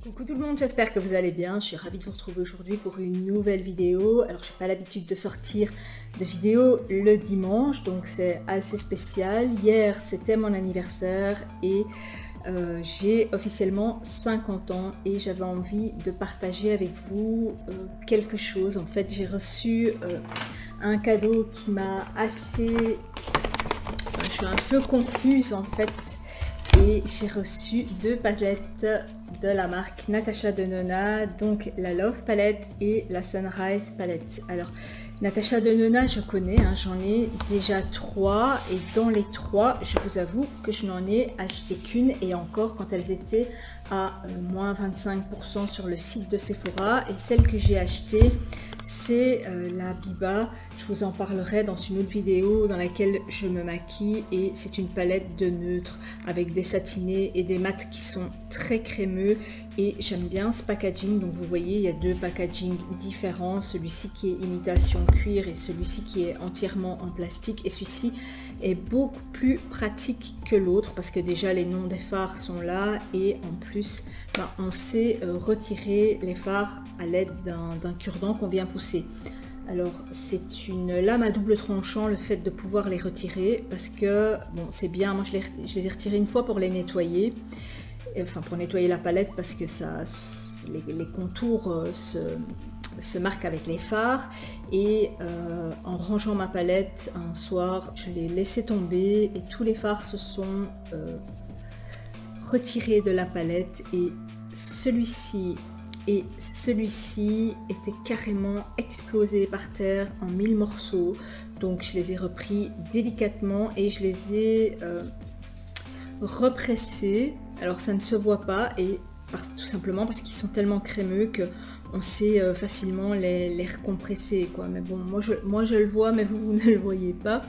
Coucou tout le monde, j'espère que vous allez bien. Je suis ravie de vous retrouver aujourd'hui pour une nouvelle vidéo. Alors je n'ai pas l'habitude de sortir de vidéos le dimanche, donc c'est assez spécial. Hier c'était mon anniversaire et j'ai officiellement 50 ans et j'avais envie de partager avec vous quelque chose. En fait j'ai reçu un cadeau qui m'a assez... je suis un peu confuse en fait. Et j'ai reçu deux palettes de la marque Natasha Denona, donc la Love Palette et la Sunrise Palette. Alors Natasha Denona je connais, hein, j'en ai déjà 3 et dans les 3 je vous avoue que je n'en ai acheté qu'une et encore quand elles étaient à moins 25% sur le site de Sephora. Et celle que j'ai achetée c'est la Biba. Je vous en parlerai dans une autre vidéo dans laquelle je me maquille et c'est une palette de neutres avec des satinés et des mats qui sont très crémeux et j'aime bien ce packaging. Donc vous voyez il y a deux packagings différents, celui-ci qui est imitation cuir et celui-ci qui est entièrement en plastique, et celui-ci est beaucoup plus pratique que l'autre parce que déjà les noms des fards sont là et en plus on sait retirer les fards à l'aide d'un cure-dent qu'on vient pousser. Alors c'est une lame à double tranchant le fait de pouvoir les retirer parce que bon c'est bien, moi je les ai retirés une fois pour les nettoyer, enfin pour nettoyer la palette parce que ça les contours se marquent avec les fards et en rangeant ma palette un soir je l'ai laissé tomber et tous les fards se sont retirés de la palette et celui-ci et celui-ci était carrément explosé par terre en 1000 morceaux. Donc je les ai repris délicatement et je les ai repressés. Alors ça ne se voit pas et tout simplement parce qu'ils sont tellement crémeux que on sait facilement les recompresser quoi. Mais bon moi je le vois mais vous ne le voyez pas.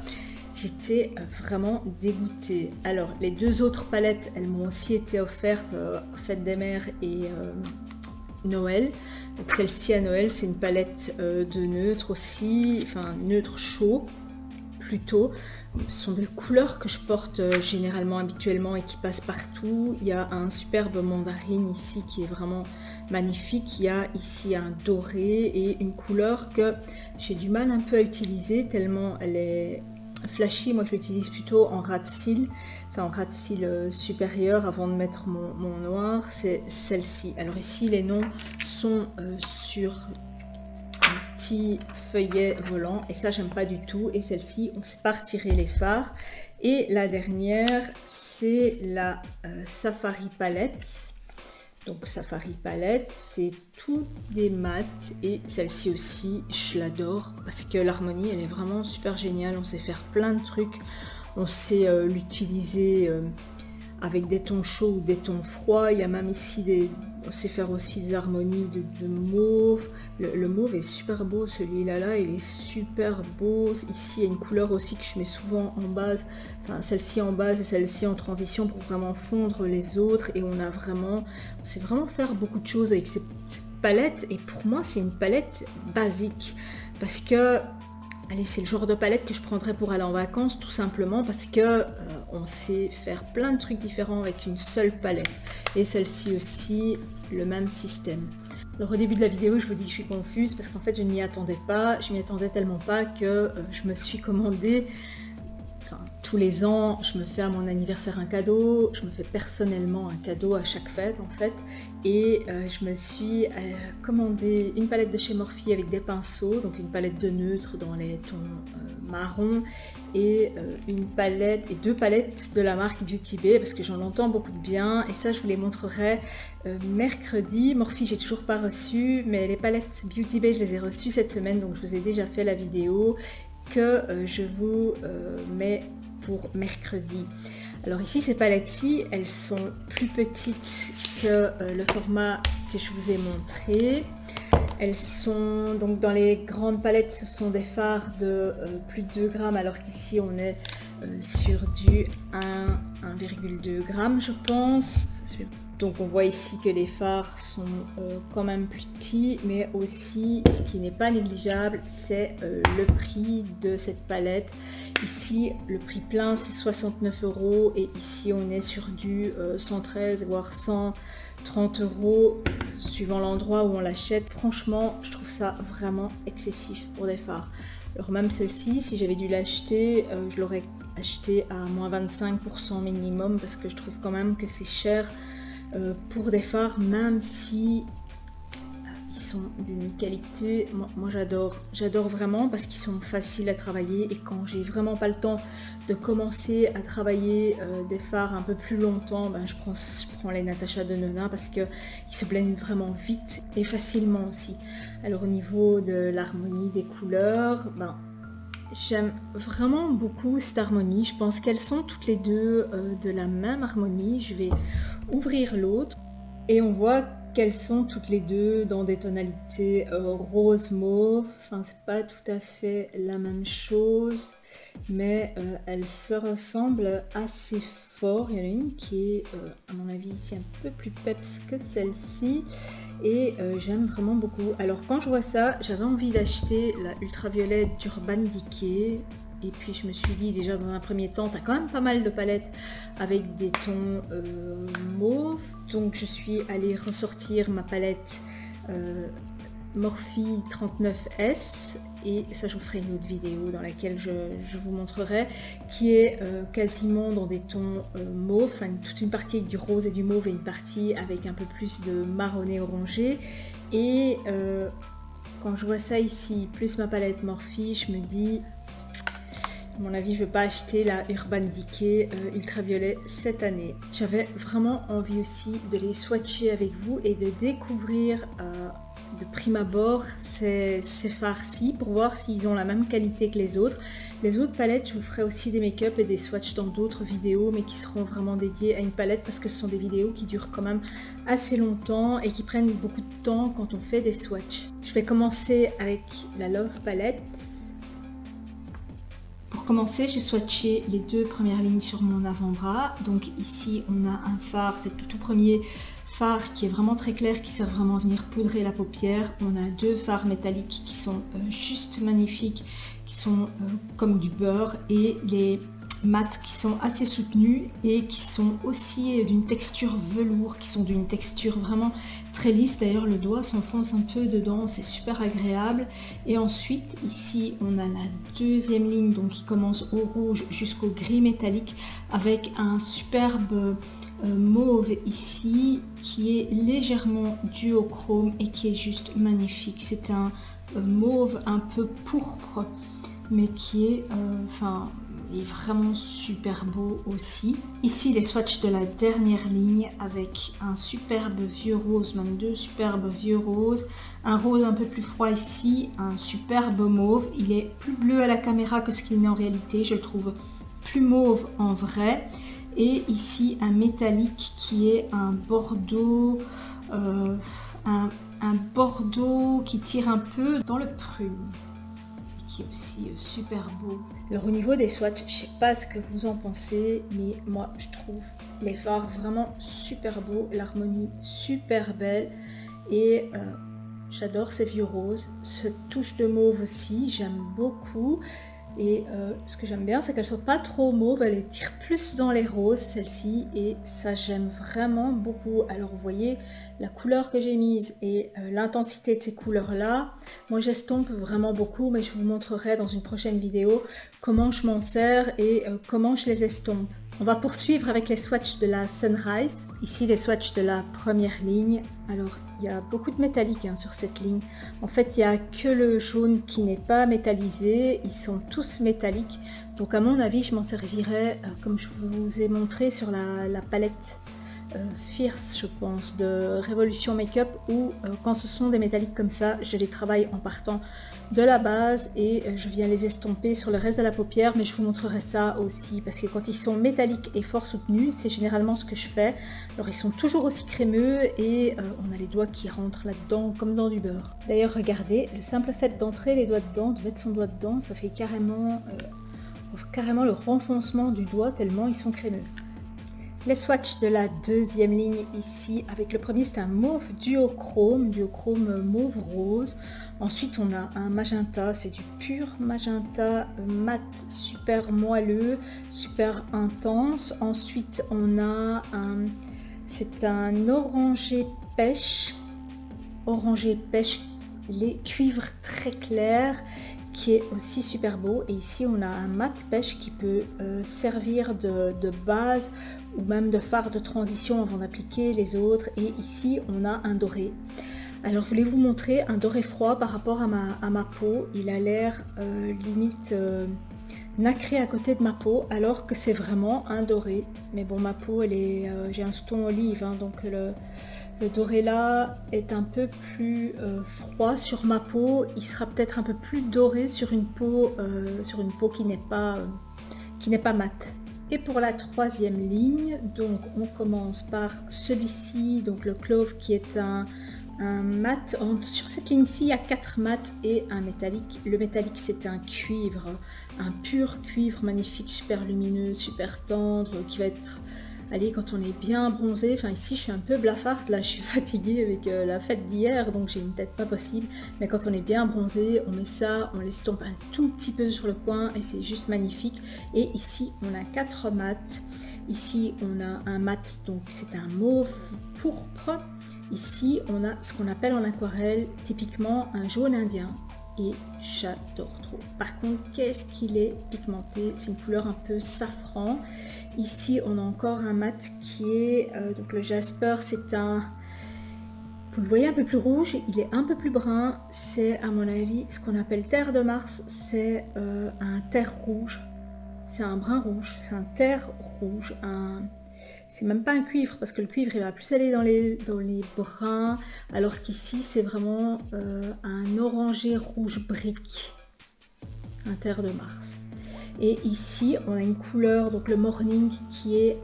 J'étais vraiment dégoûtée. Alors les deux autres palettes elles m'ont aussi été offertes fête des mères et Noël. Donc celle-ci à Noël c'est une palette de neutre aussi, enfin neutre chaud plutôt. Ce sont des couleurs que je porte généralement habituellement et qui passent partout. Il y a un superbe mandarine ici qui est vraiment magnifique. Il y a ici un doré et une couleur que j'ai du mal un peu à utiliser tellement elle est flashy. Moi je l'utilise plutôt en ras de cils, enfin en ras de cils supérieur avant de mettre mon noir, c'est celle-ci. Alors ici les noms sont sur un petit feuillet volant et ça j'aime pas du tout. Et celle-ci on ne sait pas retirer les fards. Et la dernière c'est la Safari Palette. Donc Safari Palette, c'est tout des mats et celle-ci aussi, je l'adore parce que l'harmonie, elle est vraiment super géniale. On sait faire plein de trucs, on sait l'utiliser avec des tons chauds ou des tons froids. Il y a même ici on sait faire aussi des harmonies de mauve. Le mauve est super beau, celui-là, il est super beau. Ici, il y a une couleur aussi que je mets souvent en base, enfin celle-ci en base et celle-ci en transition pour vraiment fondre les autres. Et on sait vraiment faire beaucoup de choses avec cette palette. Et pour moi, c'est une palette basique parce que, allez, c'est le genre de palette que je prendrais pour aller en vacances, tout simplement parce que on sait faire plein de trucs différents avec une seule palette. Et celle-ci aussi, le même système. Alors au début de la vidéo, je vous dis que je suis confuse parce qu'en fait, je ne m'y attendais pas. Je m'y attendais tellement pas que je me suis commandé. Enfin, tous les ans, je me fais à mon anniversaire un cadeau. Je me fais personnellement un cadeau à chaque fête en fait. Et je me suis commandé une palette de chez Morphe avec des pinceaux, donc une palette de neutre dans les tons marron et deux palettes de la marque Beauty Bay parce que j'en entends beaucoup de bien et ça je vous les montrerai mercredi. Morphe j'ai toujours pas reçu, mais les palettes Beauty Bay je les ai reçues cette semaine, donc je vous ai déjà fait la vidéo que je vous mets pour mercredi. Alors ici ces palettes-ci, elles sont plus petites que le format que je vous ai montré. Elles sont donc dans les grandes palettes, ce sont des fards de plus de 2 grammes alors qu'ici on est sur du 1,2 g je pense. Donc on voit ici que les fards sont quand même plus petits, mais aussi ce qui n'est pas négligeable, c'est le prix de cette palette Ici, le prix plein, c'est 69 € et ici, on est sur du 113 voire 130 € suivant l'endroit où on l'achète. Franchement, je trouve ça vraiment excessif pour des fards. Alors même celle-ci, si j'avais dû l'acheter, je l'aurais acheté à moins 25% minimum parce que je trouve quand même que c'est cher pour des fards, même si ils sont d'une qualité, moi j'adore vraiment parce qu'ils sont faciles à travailler, et quand j'ai vraiment pas le temps de commencer à travailler des fards un peu plus longtemps, ben, je prends les Natasha Denona parce qu'ils se blendent vraiment vite et facilement aussi. Alors au niveau de l'harmonie des couleurs, ben, j'aime vraiment beaucoup cette harmonie. Je pense qu'elles sont toutes les deux de la même harmonie. Je vais ouvrir l'autre et on voit qu'elles sont toutes les deux dans des tonalités rose mauve. Enfin, c'est pas tout à fait la même chose, mais elles se ressemblent assez fort. Il y en a une qui est, à mon avis, ici un peu plus peps que celle-ci. Et j'aime vraiment beaucoup. Alors quand je vois ça, j'avais envie d'acheter la ultraviolet d'Urban Decay. Et puis je me suis dit, déjà dans un premier temps, tu as quand même pas mal de palettes avec des tons mauves. Donc je suis allée ressortir ma palette Morphe 39S. Et ça, je vous ferai une autre vidéo dans laquelle je vous montrerai, qui est quasiment dans des tons mauves, enfin, toute une partie avec du rose et du mauve et une partie avec un peu plus de marronné orangé. Et quand je vois ça ici, plus ma palette Morphe, je me dis, à mon avis, je ne vais pas acheter la Urban Decay ultraviolet cette année. J'avais vraiment envie aussi de les swatcher avec vous et de découvrir de prime abord ces fards-ci pour voir s'ils ont la même qualité que les autres. Les autres palettes, je vous ferai aussi des make-up et des swatchs dans d'autres vidéos, mais qui seront vraiment dédiées à une palette parce que ce sont des vidéos qui durent quand même assez longtemps et qui prennent beaucoup de temps quand on fait des swatchs. Je vais commencer avec la Love Palette. Pour commencer, j'ai swatché les deux premières lignes sur mon avant-bras. Donc ici, on a un fard, c'est le tout premier fard qui est vraiment très clair, qui sert vraiment à venir poudrer la paupière. On a deux fards métalliques qui sont juste magnifiques, qui sont comme du beurre, et les mat qui sont assez soutenus et qui sont aussi d'une texture velours, qui sont d'une texture vraiment très lisse. D'ailleurs, le doigt s'enfonce un peu dedans, c'est super agréable. Et ensuite, ici, on a la deuxième ligne, donc qui commence au rouge jusqu'au gris métallique, avec un superbe mauve ici, qui est légèrement duochrome et qui est juste magnifique. C'est un mauve un peu pourpre, mais qui est, il est vraiment super beau aussi. Ici, les swatchs de la dernière ligne avec un superbe vieux rose, même deux superbes vieux roses, un rose un peu plus froid ici, un superbe mauve. Il est plus bleu à la caméra que ce qu'il n'est en réalité, je le trouve plus mauve en vrai. Et ici, un métallique qui est un bordeaux, un bordeaux qui tire un peu dans le prune, qui est aussi super beau. Alors au niveau des swatchs, je sais pas ce que vous en pensez, mais moi je trouve les fards vraiment super beaux, l'harmonie super belle, et j'adore ces vieux roses. Cette touche de mauve aussi, j'aime beaucoup. Et ce que j'aime bien, c'est qu'elle soit pas trop mauve, elle tire plus dans les roses, celle-ci, et ça j'aime vraiment beaucoup. Alors vous voyez la couleur que j'ai mise et l'intensité de ces couleurs-là, moi j'estompe vraiment beaucoup, mais je vous montrerai dans une prochaine vidéo comment je m'en sers et comment je les estompe. On va poursuivre avec les swatchs de la Sunrise. Ici, les swatchs de la première ligne. Alors, il y a beaucoup de métallique sur cette ligne. En fait, il n'y a que le jaune qui n'est pas métallisé. Ils sont tous métalliques. Donc, à mon avis, je m'en servirai, comme je vous ai montré sur la palette Fierce, je pense, de Révolution Makeup, où quand ce sont des métalliques comme ça, je les travaille en partant de la base et je viens les estomper sur le reste de la paupière, mais je vous montrerai ça aussi parce que quand ils sont métalliques et fort soutenus, c'est généralement ce que je fais. Alors ils sont toujours aussi crémeux et on a les doigts qui rentrent là-dedans comme dans du beurre. D'ailleurs regardez, le simple fait d'entrer les doigts dedans, de mettre son doigt dedans, ça fait carrément le renfoncement du doigt tellement ils sont crémeux. Les swatchs de la deuxième ligne ici, avec le premier c'est un mauve duochrome mauve rose. Ensuite on a un magenta, c'est du pur magenta mat, super moelleux, super intense. Ensuite on a c'est un orangé pêche, les cuivres très clairs, qui est aussi super beau. Et ici on a un mat pêche qui peut servir de base ou même de fard de transition avant d'appliquer les autres. Et ici on a un doré. Alors je voulais vous montrer un doré froid par rapport à ma peau. Il a l'air limite nacré à côté de ma peau, alors que c'est vraiment un doré. Mais bon, ma peau elle est, j'ai un sous-ton olive, hein, donc le doré là est un peu plus froid sur ma peau. Il sera peut-être un peu plus doré sur une peau qui n'est pas mate. Et pour la troisième ligne, donc on commence par celui-ci, donc le Clove, qui est un mat. Sur cette ligne-ci, il y a 4 mats et un métallique. Le métallique, c'est un cuivre, un pur cuivre magnifique, super lumineux, super tendre, qui va être... Allez, quand on est bien bronzé, enfin ici je suis un peu blafarde, là je suis fatiguée avec la fête d'hier, donc j'ai une tête pas possible, mais quand on est bien bronzé, on met ça, on l'estompe un tout petit peu sur le coin et c'est juste magnifique. Et ici on a 4 mats, ici on a un mat, donc c'est un mauve pourpre, ici on a ce qu'on appelle en aquarelle typiquement un jaune indien. Et j'adore trop. Par contre, qu'est-ce qu'il est pigmenté, c'est une couleur un peu safran. Ici on a encore un mat qui est donc le Jasper, c'est un, vous le voyez, un peu plus rouge, il est un peu plus brun, c'est à mon avis ce qu'on appelle terre de Mars, c'est un terre rouge, c'est un brun rouge, c'est un terre rouge, c'est même pas un cuivre, parce que le cuivre il va plus aller dans les bruns, alors qu'ici c'est vraiment un orangé rouge brique, un terre de Mars. Et ici on a une couleur, donc le Morning, qui est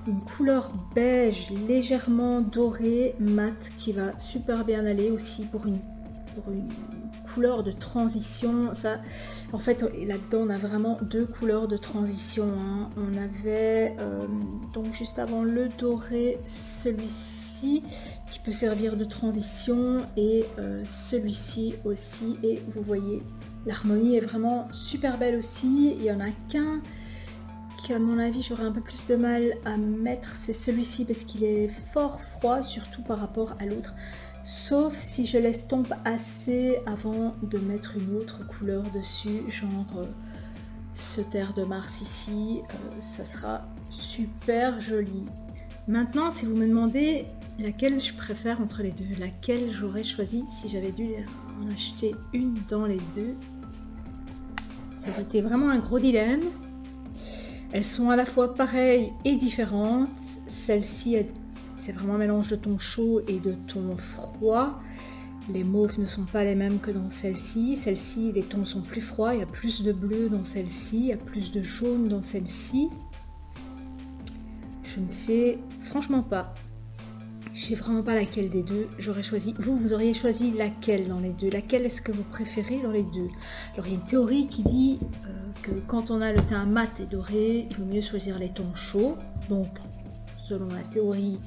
une couleur beige légèrement dorée mat, qui va super bien aller aussi pour une couleur de transition. Ça, en fait, là-dedans on a vraiment 2 couleurs de transition, hein. On avait donc juste avant le doré, celui-ci qui peut servir de transition, et celui-ci aussi. Et vous voyez, l'harmonie est vraiment super belle aussi. Il y en a qu'un qui, à mon avis, j'aurais un peu plus de mal à mettre, c'est celui-ci, parce qu'il est fort froid, surtout par rapport à l'autre. Sauf si je l'estompe assez avant de mettre une autre couleur dessus, genre ce terre de Mars ici, ça sera super joli. Maintenant, si vous me demandez laquelle je préfère entre les deux, laquelle j'aurais choisi si j'avais dû en acheter une dans les deux, ça aurait été vraiment un gros dilemme. Elles sont à la fois pareilles et différentes. Celle-ci, c'est vraiment un mélange de tons chauds et de tons froids. Les mauves ne sont pas les mêmes que dans celle-ci. Celle-ci, les tons sont plus froids, il y a plus de bleu dans celle-ci, il y a plus de jaune dans celle-ci. Je ne sais franchement pas. Je sais vraiment pas laquelle des deux j'aurais choisi. Vous auriez choisi laquelle dans les deux? Laquelle est-ce que vous préférez dans les deux? Alors il y a une théorie qui dit que quand on a le teint mat et doré, il vaut mieux choisir les tons chauds. Donc selon la théorie,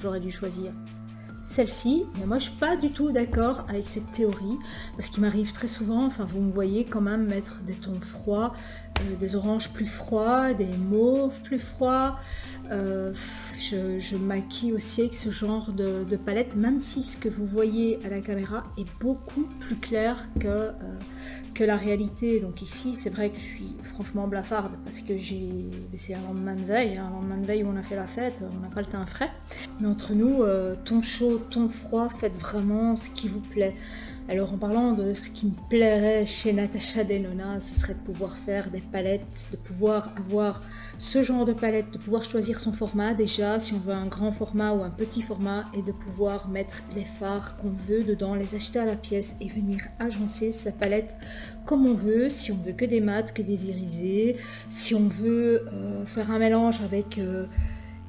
j'aurais dû choisir celle-ci, mais moi je suis pas du tout d'accord avec cette théorie, parce qu'il m'arrive très souvent, enfin vous me voyez quand même mettre des tons froids, des oranges plus froids, des mauves plus froids. Je maquille aussi avec ce genre de palette, même si ce que vous voyez à la caméra est beaucoup plus clair que la réalité. Donc ici c'est vrai que je suis franchement blafarde, parce que c'est un lendemain de veille, hein, un lendemain de veille où on a fait la fête, on n'a pas le teint frais. Mais entre nous, ton chaud, ton froid, faites vraiment ce qui vous plaît. Alors en parlant de ce qui me plairait chez Natasha Denona, ce serait de pouvoir faire des palettes, de pouvoir avoir ce genre de palette, de pouvoir choisir son format déjà, si on veut un grand format ou un petit format, et de pouvoir mettre les fards qu'on veut dedans, les acheter à la pièce et venir agencer sa palette comme on veut, si on veut que des mats, que des irisés, si on veut faire un mélange avec...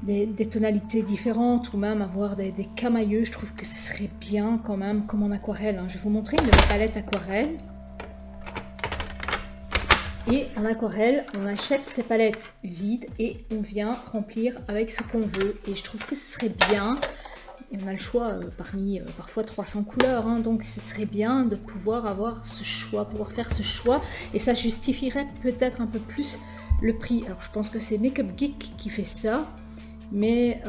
des tonalités différentes, ou même avoir des camailleux, je trouve que ce serait bien quand même, comme en aquarelle, hein. Je vais vous montrer une de mes palettes aquarelle. Et en aquarelle, on achète ces palettes vides et on vient remplir avec ce qu'on veut. Et je trouve que ce serait bien, et on a le choix parmi parfois 300 couleurs, hein, donc ce serait bien de pouvoir avoir ce choix, pouvoir faire ce choix. Et ça justifierait peut-être un peu plus le prix. Alors je pense que c'est Make Up Geek qui fait ça. Mais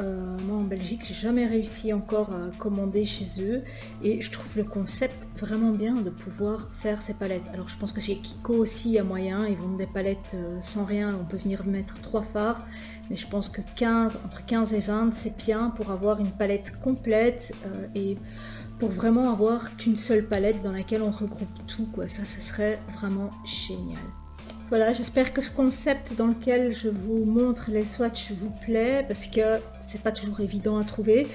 moi en Belgique, j'ai jamais réussi encore à commander chez eux et je trouve le concept vraiment bien de pouvoir faire ces palettes. Alors je pense que chez Kiko aussi il y a moyen, ils vendent des palettes sans rien, on peut venir mettre 3 fards, mais je pense que entre 15 et 20 c'est bien pour avoir une palette complète et pour vraiment avoir qu'une seule palette dans laquelle on regroupe tout, quoi. Ça serait vraiment génial. Voilà, j'espère que ce concept dans lequel je vous montre les swatchs vous plaît, parce que c'est pas toujours évident à trouver.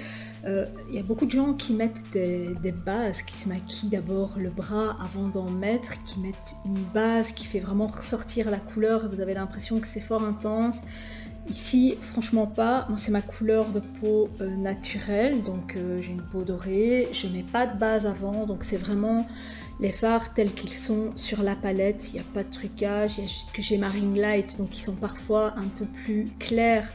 Il y a beaucoup de gens qui mettent des bases, qui se maquillent d'abord le bras avant d'en mettre, qui mettent une base qui fait vraiment ressortir la couleur et vous avez l'impression que c'est fort intense. Ici, franchement pas, moi c'est ma couleur de peau naturelle, donc j'ai une peau dorée, je mets pas de base avant, donc c'est vraiment les fards tels qu'ils sont sur la palette, il n'y a pas de trucage, il y a juste que j'ai ma ring light, donc ils sont parfois un peu plus clairs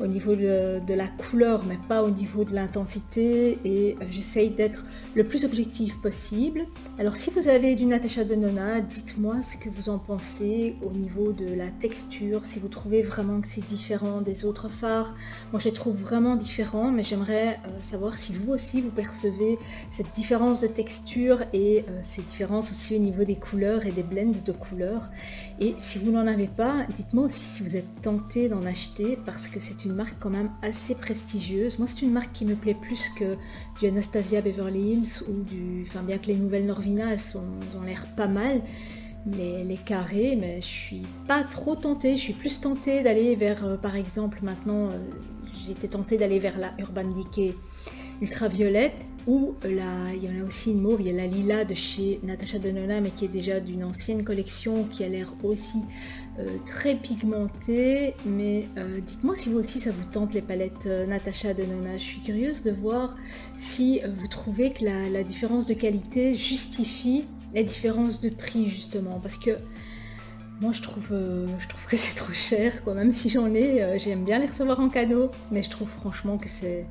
au niveau de la couleur, mais pas au niveau de l'intensité, et j'essaye d'être le plus objectif possible. Alors si vous avez du Natasha Denona, dites-moi ce que vous en pensez au niveau de la texture, si vous trouvez vraiment que c'est différent des autres fards. Moi je les trouve vraiment différents, mais j'aimerais savoir si vous aussi vous percevez cette différence de texture et ces différences aussi au niveau des couleurs et des blends de couleurs. Et si vous n'en avez pas, dites-moi aussi si vous êtes tenté d'en acheter, parce que c'est une marque quand même assez prestigieuse. Moi c'est une marque qui me plaît plus que du Anastasia Beverly Hills ou du... Enfin bien que les nouvelles Norvina elles ont l'air pas mal, les carrés, mais je suis pas trop tentée. Je suis plus tentée d'aller vers par exemple maintenant j'étais tentée d'aller vers la Urban Decay ultraviolette, ou il y en a aussi une mauve, il y a la lila de chez Natasha Denona, mais qui est déjà d'une ancienne collection, qui a l'air aussi très pigmentée. Mais dites-moi si vous aussi ça vous tente les palettes Natasha Denona. Je suis curieuse de voir si vous trouvez que la différence de qualité justifie la différence de prix, justement, parce que moi je trouve que c'est trop cher, quoi. Même si j'en ai, j'aime bien les recevoir en cadeau, mais je trouve franchement que c'est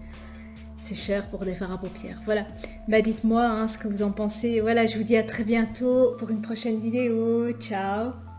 cher pour des fards à paupières. Voilà, bah dites-moi ce que vous en pensez. Voilà, je vous dis à très bientôt pour une prochaine vidéo. Ciao!